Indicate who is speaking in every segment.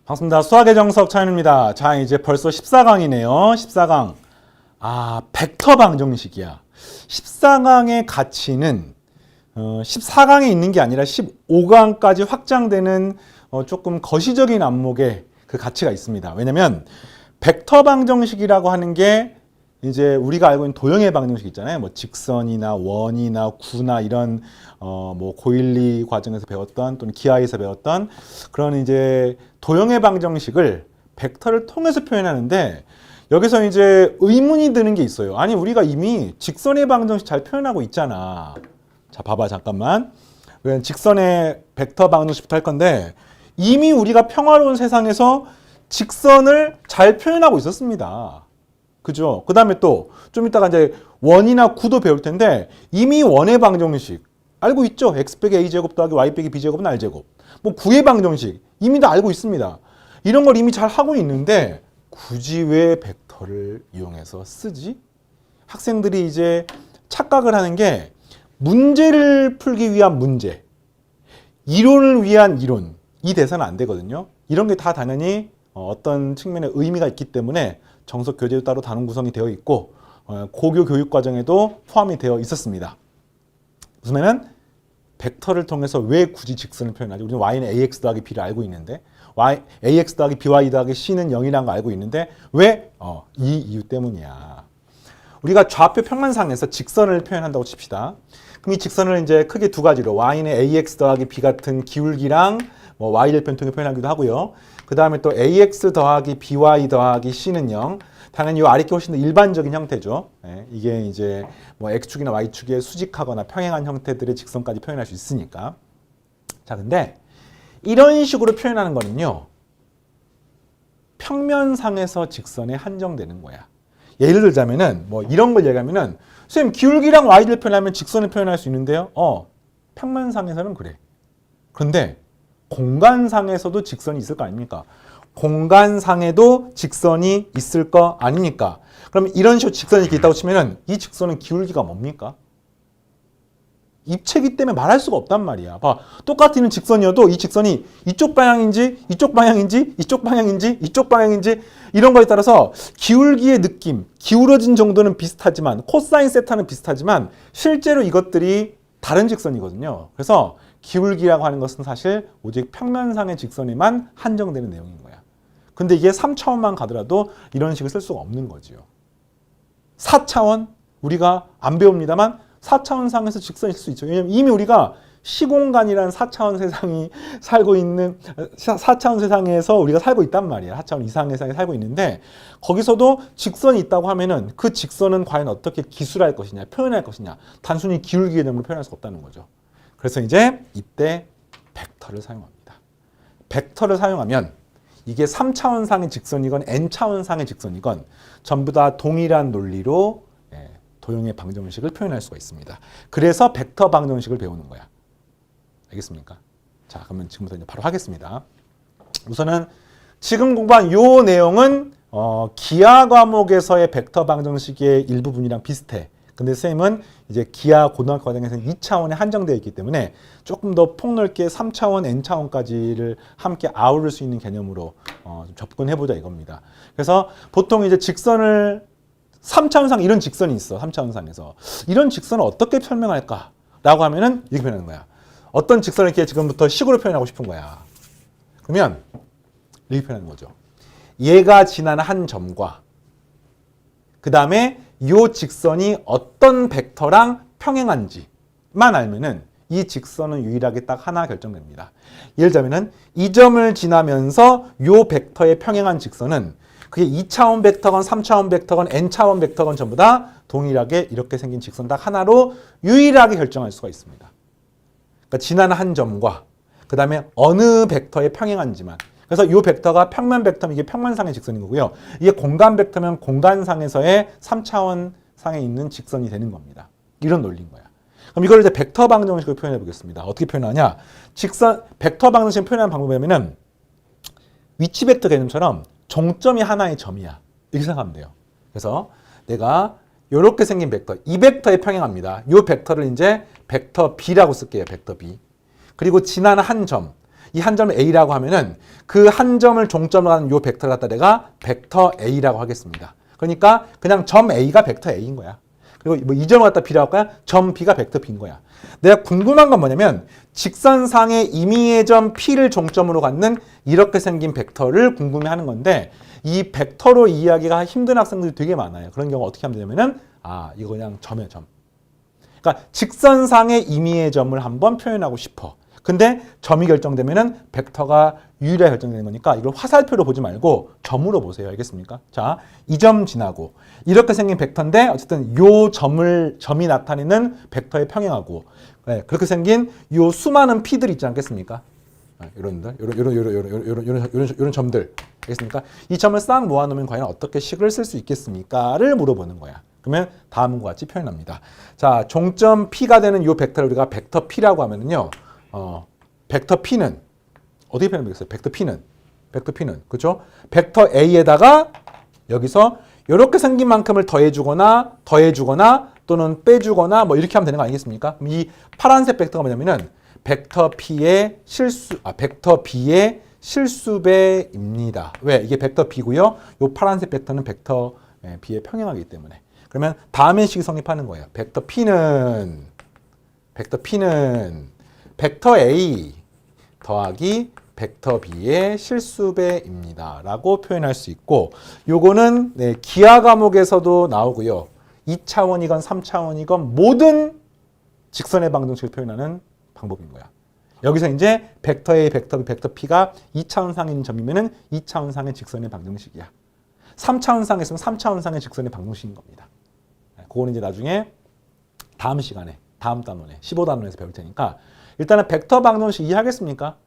Speaker 1: 반갑습니다. 수학의 정석 차윤입니다. 자, 이제 벌써 14강이네요. 14강. 벡터 방정식이야. 14강의 가치는 14강에 있는 게 아니라 15강까지 확장되는 조금 거시적인 안목의 그 가치가 있습니다. 왜냐면 벡터 방정식이라고 하는 게 이제 우리가 알고 있는 도형의 방정식 있잖아요. 뭐 직선이나 원이나 구나 이런 뭐 고일리 과정에서 배웠던 또는 기하에서 배웠던 그런 이제 도형의 방정식을 벡터를 통해서 표현하는데 여기서 이제 의문이 드는 게 있어요. 아니 우리가 이미 직선의 방정식 잘 표현하고 있잖아. 자 봐봐 잠깐만. 직선의 벡터 방정식부터 할 건데 이미 우리가 평화로운 세상에서 직선을 잘 표현하고 있었습니다. 그죠? 그 다음에 또 좀 이따가 이제 원이나 구도 배울 텐데 이미 원의 방정식 알고 있죠? x 빼기 a제곱 더하기 y 빼기 b제곱은 r제곱. 뭐 구의 방정식 이미 다 알고 있습니다. 이런 걸 이미 잘 하고 있는데 굳이 왜 벡터를 이용해서 쓰지? 학생들이 이제 착각을 하는 게 문제를 풀기 위한 문제, 이론을 위한 이론, 이 대사는 안 되거든요. 이런 게 다 당연히 어떤 측면에 의미가 있기 때문에 정석 교재도 따로 다른 구성이 되어 있고 고교 교육 과정에도 포함이 되어 있었습니다. 무슨 말이냐면 벡터를 통해서 왜 굳이 직선을 표현하지? 우리는 y는 ax 더하기 b를 알고 있는데 ax 더하기 by 더하기 c는 0이라는 거 알고 있는데 왜? 이 이유 때문이야. 우리가 좌표 평면상에서 직선을 표현한다고 칩시다. 그럼 이 직선을 이제 크게 두 가지로 y는 ax 더하기 b 같은 기울기랑 뭐 y를 변통해 표현하기도 하고요. 그 다음에 또 ax 더하기 by 더하기 c는 0. 당연히 이 아래게 훨씬 더 일반적인 형태죠. 이게 이제 뭐 x축이나 y축에 수직하거나 평행한 형태들의 직선까지 표현할 수 있으니까. 자, 근데 이런 식으로 표현하는 거는요. 평면상에서 직선에 한정되는 거야. 예를 들자면은 뭐 이런 걸 얘기하면은 선생님 기울기랑 y를 표현하면 직선을 표현할 수 있는데요. 평면상에서는 그래. 그런데 공간상에서도 직선이 있을 거 아닙니까? 공간상에도 직선이 있을 거 아닙니까? 그럼 이런 식으로 직선이 이렇게 있다고 치면은 이 직선은 기울기가 뭡니까? 입체이기 때문에 말할 수가 없단 말이야. 봐, 똑같은 직선이어도 이 직선이 이쪽 방향인지 이쪽 방향인지 이쪽 방향인지 이쪽 방향인지 이런 거에 따라서 기울기의 느낌, 기울어진 정도는 비슷하지만 코사인 세타는 비슷하지만 실제로 이것들이 다른 직선이거든요. 그래서 기울기라고 하는 것은 사실 오직 평면상의 직선에만 한정되는 내용인 거야. 근데 이게 3차원만 가더라도 이런 식을 쓸 수가 없는 거지요. 4차원 우리가 안 배웁니다만 4차원상에서 직선이 있을 수 있죠. 왜냐하면 이미 우리가 시공간이라는 4차원 세상이 살고 있는 4차원 세상에서 우리가 살고 있단 말이야. 4차원 이상의 세상에 살고 있는데 거기서도 직선이 있다고 하면은 그 직선은 과연 어떻게 기술할 것이냐, 표현할 것이냐, 단순히 기울기 개념으로 표현할 수 없다는 거죠. 그래서 이제 이때 벡터를 사용합니다. 벡터를 사용하면 이게 3차원상의 직선이건 n차원상의 직선이건 전부 다 동일한 논리로 도형의 방정식을 표현할 수가 있습니다. 그래서 벡터 방정식을 배우는 거야. 알겠습니까? 자, 그러면 지금부터 이제 바로 하겠습니다. 우선은 지금 공부한 요 내용은 기하 과목에서의 벡터 방정식의 일부분이랑 비슷해. 근데 선생님은 이제 기하 고등학교 과정에서는 2차원에 한정되어 있기 때문에 조금 더 폭넓게 3차원, n차원까지를 함께 아우를 수 있는 개념으로 좀 접근해보자 이겁니다. 그래서 보통 이제 직선을 3차원상 이런 직선이 있어. 3차원상에서. 이런 직선을 어떻게 설명할까? 라고 하면은 이렇게 표현하는 거야. 어떤 직선을 이렇게 지금부터 식으로 표현하고 싶은 거야. 그러면 이렇게 표현하는 거죠. 얘가 지나는 한 점과 그 다음에 이 직선이 어떤 벡터랑 평행한지만 알면은 이 직선은 유일하게 딱 하나 결정됩니다. 예를 들자면은 이 점을 지나면서 이 벡터의 평행한 직선은 그게 2차원 벡터건 3차원 벡터건 n차원 벡터건 전부 다 동일하게 이렇게 생긴 직선 딱 하나로 유일하게 결정할 수가 있습니다. 그러니까 지나는 한 점과 그 다음에 어느 벡터에 평행한지만. 그래서 이 벡터가 평면 벡터면 이게 평면상의 직선인 거고요. 이게 공간 벡터면 공간상에서의 3차원 상에 있는 직선이 되는 겁니다. 이런 논리인 거야. 그럼 이걸 이제 벡터 방정식으로 표현해 보겠습니다. 어떻게 표현하냐? 벡터 방정식을 표현하는 방법이면은 위치 벡터 개념처럼 종점이 하나의 점이야. 이렇게 생각하면 돼요. 그래서 내가 이렇게 생긴 벡터, 이 벡터에 평행합니다. 이 벡터를 이제 벡터 B라고 쓸게요. 벡터 B. 그리고 지나는 한 점. 이 한 점을 A라고 하면은 그 한 점을 종점으로 하는 요 벡터를 갖다 내가 벡터 A라고 하겠습니다. 그러니까 그냥 점 A가 벡터 A인 거야. 그리고 뭐 이 점을 갖다 B라고 할까요? 점 B가 벡터 B인 거야. 내가 궁금한 건 뭐냐면 직선상의 임의의 점 P를 종점으로 갖는 이렇게 생긴 벡터를 궁금해하는 건데 이 벡터로 이해하기가 힘든 학생들이 되게 많아요. 그런 경우 어떻게 하면 되냐면은 이거 그냥 점이야, 점. 그러니까 직선상의 임의의 점을 한번 표현하고 싶어. 근데 점이 결정되면은 벡터가 유일하게 결정되는 거니까 이걸 화살표로 보지 말고 점으로 보세요. 알겠습니까? 자, 이 점 지나고 이렇게 생긴 벡터인데 어쨌든 요 점이 나타내는 벡터의 평행하고 그렇게 생긴 요 수많은 P들 있지 않겠습니까? 이런 점들. 알겠습니까? 이 점을 싹 모아놓으면 과연 어떻게 식을 쓸 수 있겠습니까?를 물어보는 거야. 그러면 다음과 같이 표현합니다. 자, 종점 P가 되는 이 벡터를 우리가 벡터 P라고 하면은요, 벡터 P는 어떻게 표현하겠어요? 벡터 P는 그렇죠? 벡터 A에다가 여기서 이렇게 생긴 만큼을 더해주거나 또는 빼주거나 뭐 이렇게 하면 되는 거 아니겠습니까? 이 파란색 벡터가 뭐냐면은 벡터 B의 실수배입니다. 왜? 이게 벡터 B고요. 이 파란색 벡터는 벡터 B의 평행하기 때문에. 그러면 다음의 식이 성립하는 거예요. 벡터 P는 벡터 A 더하기 벡터 B의 실수배입니다. 라고 표현할 수 있고 요거는 기하 과목에서도 나오고요. 2차원이건 3차원이건 모든 직선의 방정식을 표현하는 방법인 거야. 여기서 이제 벡터 A, 벡터 B, 벡터 P가 2차원상인 점이면은 2차원상의 직선의 방정식이야. 3차원상에 있으면 3차원상의 직선의 방정식인 겁니다. 그거는 이제 나중에 다음 시간에, 다음 단원에, 15단원에서 배울 테니까 일단은 벡터 방정식 이해하겠습니까?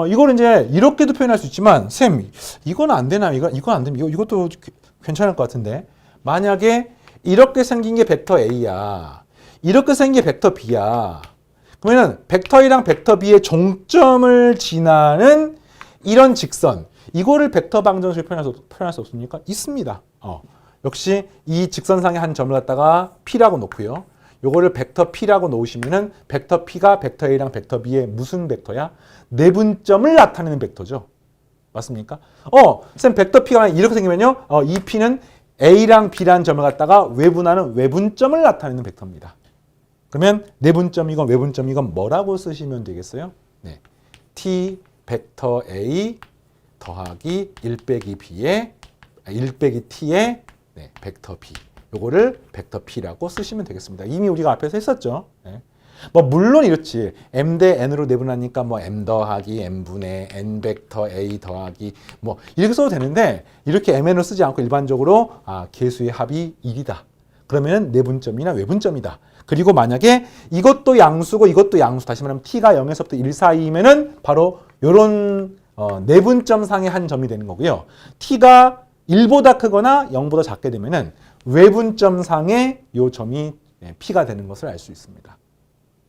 Speaker 1: 이걸 이제 이렇게도 표현할 수 있지만 쌤, 이건 안 되나? 이건 안 되면 이것도 괜찮을 것 같은데 만약에 이렇게 생긴 게 벡터 A야. 이렇게 생긴 게 벡터 B야. 그러면은 벡터 A랑 벡터 B의 종점을 지나는 이런 직선, 이거를 벡터 방정식으로 표현할 수 없습니까? 있습니다. 역시 이 직선상의 한 점을 갖다가 P라고 놓고요. 요거를 벡터 P라고 놓으시면은 벡터 P가 벡터 A랑 벡터 B의 무슨 벡터야? 내분점을 나타내는 벡터죠. 맞습니까? 쌤 벡터 P가 이렇게 생기면요. 이 P는 A랑 B라는 점을 갖다가 외분하는 외분점을 나타내는 벡터입니다. 그러면 내분점이건 외분점이건 뭐라고 쓰시면 되겠어요? 네. T 벡터 A 더하기 1 빼기 B의 1 빼기 T의 벡터 B. 요거를 벡터 P라고 쓰시면 되겠습니다. 이미 우리가 앞에서 했었죠. 네. 뭐 물론 이렇지. M 대 N으로 내분하니까 뭐 M 더하기 N분의 N 벡터 A 더하기 뭐 이렇게 써도 되는데 이렇게 MN으로 쓰지 않고 일반적으로 개수의 합이 1이다. 그러면 내분점이나 외분점이다. 그리고 만약에 이것도 양수고 이것도 양수, 다시 말하면 T가 0에서부터 1 사이면은 바로 요런 내분점상의 한 점이 되는 거고요. T가 1보다 크거나 0보다 작게 되면은 외분점상의 요 점이 P가 되는 것을 알 수 있습니다.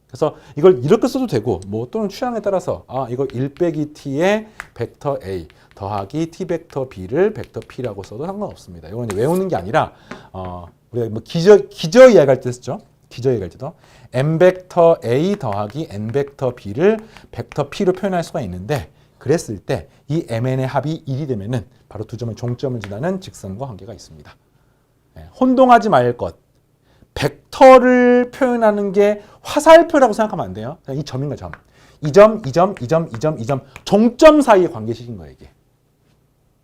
Speaker 1: 그래서 이걸 이렇게 써도 되고 뭐 또는 취향에 따라서 이거 1 빼기 T의 벡터 A 더하기 T 벡터 B를 벡터 P라고 써도 상관없습니다. 이건 외우는 게 아니라 우리가 뭐 기저 이야기할 때 쓰죠. 기저 이야기할 때도 M 벡터 A 더하기 N 벡터 B를 벡터 P로 표현할 수가 있는데 그랬을 때 이 MN의 합이 1이 되면은 바로 두 점의 종점을 지나는 직선과 관계가 있습니다. 혼동하지 말 것. 벡터를 표현하는 게 화살표라고 생각하면 안 돼요. 이 점인가 점. 이 점, 이 점, 이 점, 이 점, 이 점. 종점 사이의 관계식인 거예요, 이게.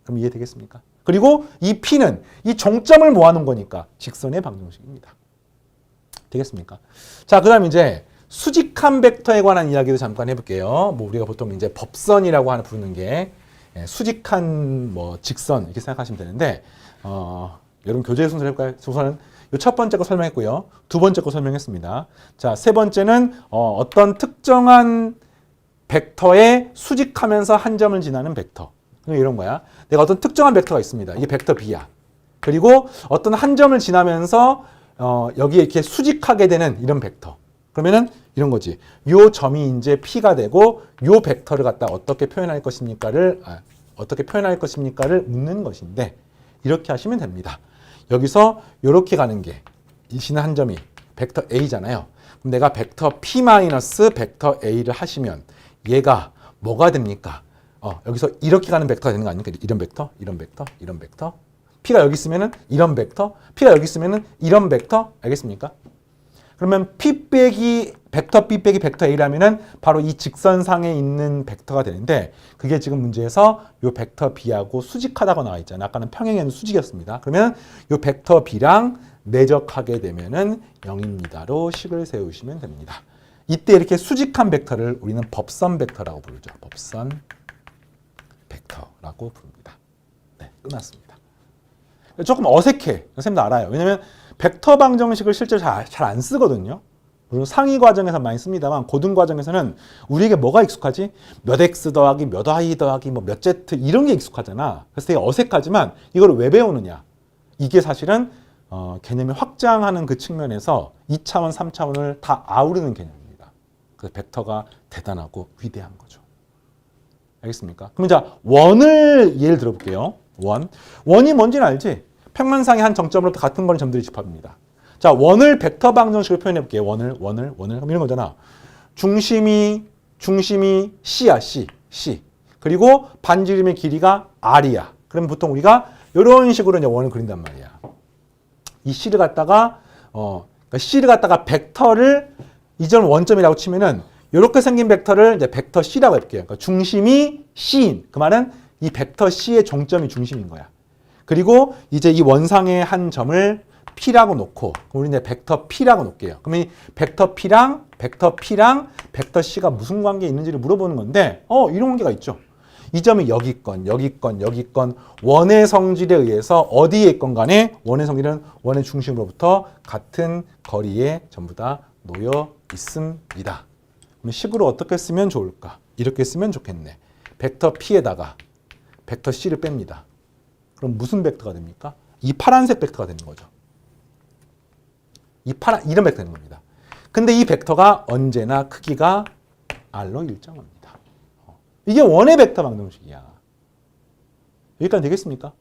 Speaker 1: 그럼 이해되겠습니까? 그리고 이 P는 이 종점을 모아놓은 거니까 직선의 방정식입니다. 되겠습니까? 자, 그 다음 이제 수직한 벡터에 관한 이야기도 잠깐 해볼게요. 뭐 우리가 보통 이제 법선이라고 부르는 게 수직한 뭐 직선 이렇게 생각하시면 되는데 여러분 교재 순서를 해볼까요? 우선은 첫 번째 거 설명했고요. 두 번째 거 설명했습니다. 자, 세 번째는 어떤 특정한 벡터에 수직하면서 한 점을 지나는 벡터. 이런 거야. 내가 어떤 특정한 벡터가 있습니다. 이게 벡터 B야. 그리고 어떤 한 점을 지나면서 여기에 이렇게 수직하게 되는 이런 벡터. 그러면은 이런 거지. 요 점이 이제 P가 되고 요 벡터를 갖다 어떻게 표현할 것입니까를 묻는 것인데 이렇게 하시면 됩니다. 여기서 이렇게 가는 게 일시는 한 점이 벡터 A잖아요. 그럼 내가 벡터 P 마이너스 벡터 A를 하시면 얘가 뭐가 됩니까? 여기서 이렇게 가는 벡터가 되는 거 아닙니까? 이런 벡터, 이런 벡터, 이런 벡터. P가 여기 있으면은 이런 벡터, P가 여기 있으면은 이런 벡터. 알겠습니까? 그러면 P 빼기 벡터 B 빼기 벡터 A라면은 바로 이 직선상에 있는 벡터가 되는데 그게 지금 문제에서 요 벡터 B하고 수직하다고 나와 있잖아요. 아까는 평행에는 수직이었습니다. 그러면 요 벡터 B랑 내적하게 되면은 0입니다로 식을 세우시면 됩니다. 이때 이렇게 수직한 벡터를 우리는 법선 벡터라고 부르죠. 법선 벡터라고 부릅니다. 네, 끝났습니다. 조금 어색해. 선생님도 알아요. 왜냐면 벡터 방정식을 실제로 잘 안 쓰거든요. 물론 상위 과정에서 많이 씁니다만 고등 과정에서는 우리에게 뭐가 익숙하지? 몇 x 더하기 몇 y 더하기 뭐 몇 z 이런 게 익숙하잖아. 그래서 되게 어색하지만 이걸 왜 배우느냐? 이게 사실은 개념을 확장하는 그 측면에서 2차원, 3차원을 다 아우르는 개념입니다. 그래서 벡터가 대단하고 위대한 거죠. 알겠습니까? 그럼 자, 원을 예를 들어볼게요. 원이 뭔지는 알지? 평면상의 한 정점으로부터 같은 거리 점들이 집합입니다. 자, 원을 벡터 방정식으로 표현해 볼게요. 원을. 그럼 이런 거잖아. 중심이 C야, C. 그리고 반지름의 길이가 R이야. 그럼 보통 우리가 이런 식으로 이제 원을 그린단 말이야. 이 C를 갖다가, 그러니까 C를 갖다가 벡터를 이전 원점이라고 치면은 이렇게 생긴 벡터를 이제 벡터 C라고 해볼게요. 그러니까 중심이 C인. 그 말은 이 벡터 C의 종점이 중심인 거야. 그리고 이제 이 원상의 한 점을 P라고 놓고, 우리 이제 벡터 P라고 놓을게요. 그러면 이 벡터 P랑 벡터 C가 무슨 관계에 있는지를 물어보는 건데, 이런 관계가 있죠. 이 점이 여기 있건, 원의 성질에 의해서 어디에 있건 간에 원의 성질은 원의 중심으로부터 같은 거리에 전부 다 놓여 있습니다. 그럼 식으로 어떻게 쓰면 좋을까? 이렇게 쓰면 좋겠네. 벡터 P에다가 벡터 C를 뺍니다. 그럼 무슨 벡터가 됩니까? 이 파란색 벡터가 되는 거죠. 이런 벡터 되는 겁니다. 근데 이 벡터가 언제나 크기가 R로 일정합니다. 이게 원의 벡터 방정식이야. 여기까지 되겠습니까?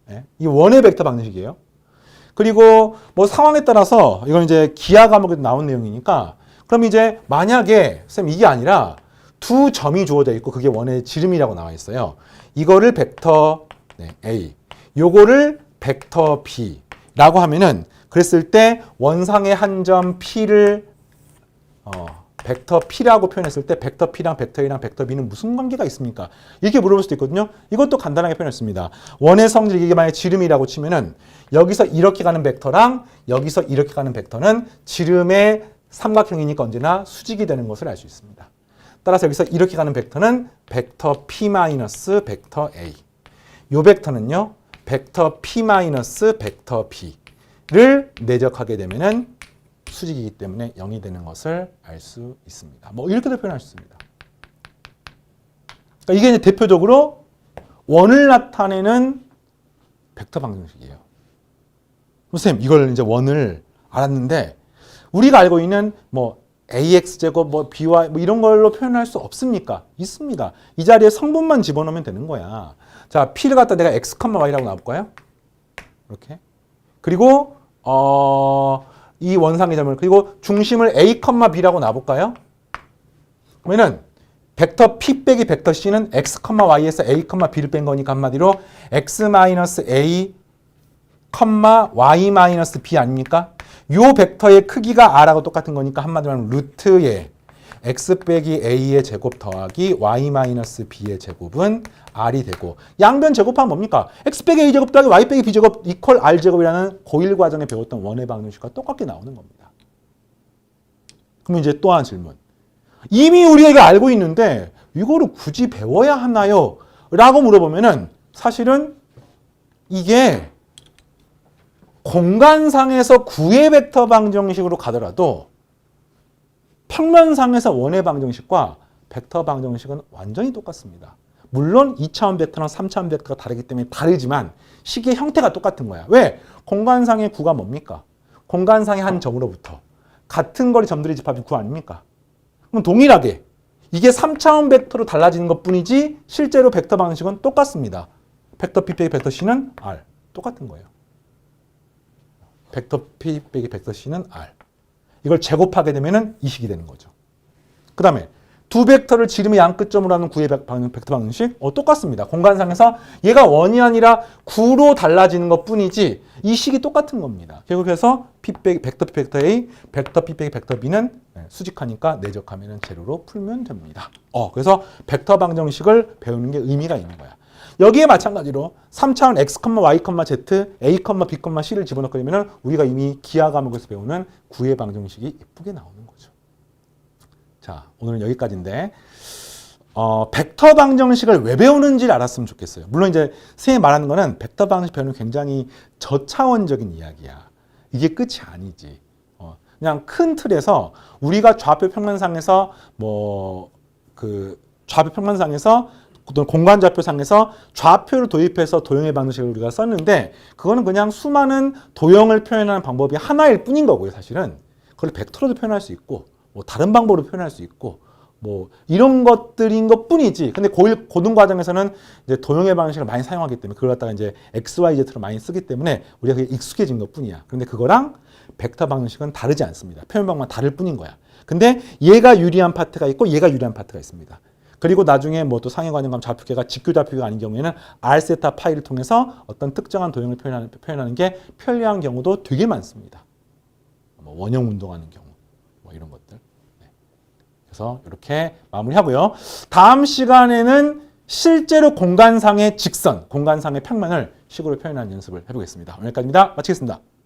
Speaker 1: 네? 이 원의 벡터 방정식이에요. 그리고 뭐 상황에 따라서 이건 이제 기하 과목에도 나온 내용이니까 그럼 이제 만약에 선생님 이게 아니라 두 점이 주어져 있고 그게 원의 지름이라고 나와 있어요. 이거를 벡터 A, 요거를 벡터 B라고 하면은 그랬을 때 원상의 한 점 P를 벡터 P라고 표현했을 때 벡터 P랑 벡터 A랑 벡터 B는 무슨 관계가 있습니까? 이렇게 물어볼 수도 있거든요. 이것도 간단하게 표현했습니다. 원의 성질 이게 만약에 지름이라고 치면은 여기서 이렇게 가는 벡터랑 여기서 이렇게 가는 벡터는 지름의 삼각형이니까 언제나 수직이 되는 것을 알 수 있습니다. 따라서 여기서 이렇게 가는 벡터는 벡터 P 마이너스 벡터 A. 요 벡터는요. 벡터 P 마이너스 벡터 B를 내적하게 되면은 수직이기 때문에 0이 되는 것을 알 수 있습니다. 뭐 이렇게도 표현할 수 있습니다. 그러니까 이게 이제 대표적으로 원을 나타내는 벡터 방정식이에요. 선생님 이걸 이제 원을 알았는데 우리가 알고 있는 뭐 AX제곱, 뭐 BY 뭐 이런 걸로 표현할 수 없습니까? 있습니다. 이 자리에 성분만 집어넣으면 되는 거야. 자, P를 갖다 내가 X, Y라고 놔볼까요? 이렇게. 그리고 이 원상의 점을 그리고 중심을 A, B라고 놔볼까요? 그러면은 벡터 P 빼기 벡터 C는 X, Y에서 A, B를 뺀 거니까 한마디로 X 마이너스 A, Y B 아닙니까? 요 벡터의 크기가 R하고 똑같은 거니까 한마디로 하면 루트의 X 빼기 A의 제곱 더하기 Y 마이너스 B의 제곱은 R이 되고 양변 제곱하면 뭡니까? X 빼기 A 제곱 더하기 Y 빼기 B 제곱 이퀄 R 제곱이라는 고1 과정에 배웠던 원의 방정식과 똑같게 나오는 겁니다. 그럼 이제 또 한 질문. 이미 우리가 알고 있는데 이거를 굳이 배워야 하나요? 라고 물어보면은 사실은 이게 공간상에서 구의 벡터 방정식으로 가더라도 평면상에서 원의 방정식과 벡터 방정식은 완전히 똑같습니다. 물론 2차원 벡터랑 3차원 벡터가 다르기 때문에 다르지만 식의 형태가 똑같은 거야. 왜? 공간상의 구가 뭡니까? 공간상의 한 점으로부터 같은 거리 점들의 집합이 구 아닙니까? 그럼 동일하게 이게 3차원 벡터로 달라지는 것뿐이지 실제로 벡터 방식은 똑같습니다. 벡터 P 빼기 벡터 C는 R. 똑같은 거예요. 벡터 P 빼기 벡터 C는 R. 이걸 제곱하게 되면은 이 식이 되는 거죠. 그 다음에 두 벡터를 지름의 양 끝점으로 하는 구의 벡터 방정식 똑같습니다. 공간상에서 얘가 원이 아니라 구로 달라지는 것 뿐이지 이 식이 똑같은 겁니다. 그래서 벡터 P 벡터 A, 벡터 P 벡터 B는 수직하니까 내적하면 제로로 풀면 됩니다. 그래서 벡터 방정식을 배우는 게 의미가 있는 거야. 여기에 마찬가지로 3차원 x, y, z, a, b, c를 집어넣게 되면 우리가 이미 기하 과목에서 배우는 구의 방정식이 예쁘게 나오는 거죠. 자, 오늘은 여기까지인데 벡터 방정식을 왜 배우는지를 알았으면 좋겠어요. 물론 이제 선생님이 말하는 거는 벡터 방정식 배우는 굉장히 저차원적인 이야기야. 이게 끝이 아니지. 그냥 큰 틀에서 우리가 좌표 평면상에서 좌표 평면상에서 공간 좌표상에서 좌표를 도입해서 도형의 방정식을 우리가 썼는데 그거는 그냥 수많은 도형을 표현하는 방법이 하나일 뿐인 거고요. 사실은 그걸 벡터로도 표현할 수 있고 다른 방법으로 표현할 수 있고 이런 것들인 것 뿐이지. 근데 고등 과정에서는 이제 도형의 방식을 많이 사용하기 때문에 그걸 갖다가 이제 x, y, z로 많이 쓰기 때문에 우리가 그게 익숙해진 것 뿐이야. 근데 그거랑 벡터 방식은 다르지 않습니다. 표현 방법만 다를 뿐인 거야. 근데 얘가 유리한 파트가 있고 얘가 유리한 파트가 있습니다. 그리고 나중에 또 상해 관념감 좌표계가 직교 좌표가 아닌 경우에는 R세타 파이를 통해서 어떤 특정한 도형을 표현하는 게 편리한 경우도 되게 많습니다. 원형 운동하는 경우 이런 것들. 그래서 이렇게 마무리하고요. 다음 시간에는 실제로 공간상의 직선, 공간상의 평면을 식으로 표현하는 연습을 해보겠습니다. 오늘까지입니다. 마치겠습니다.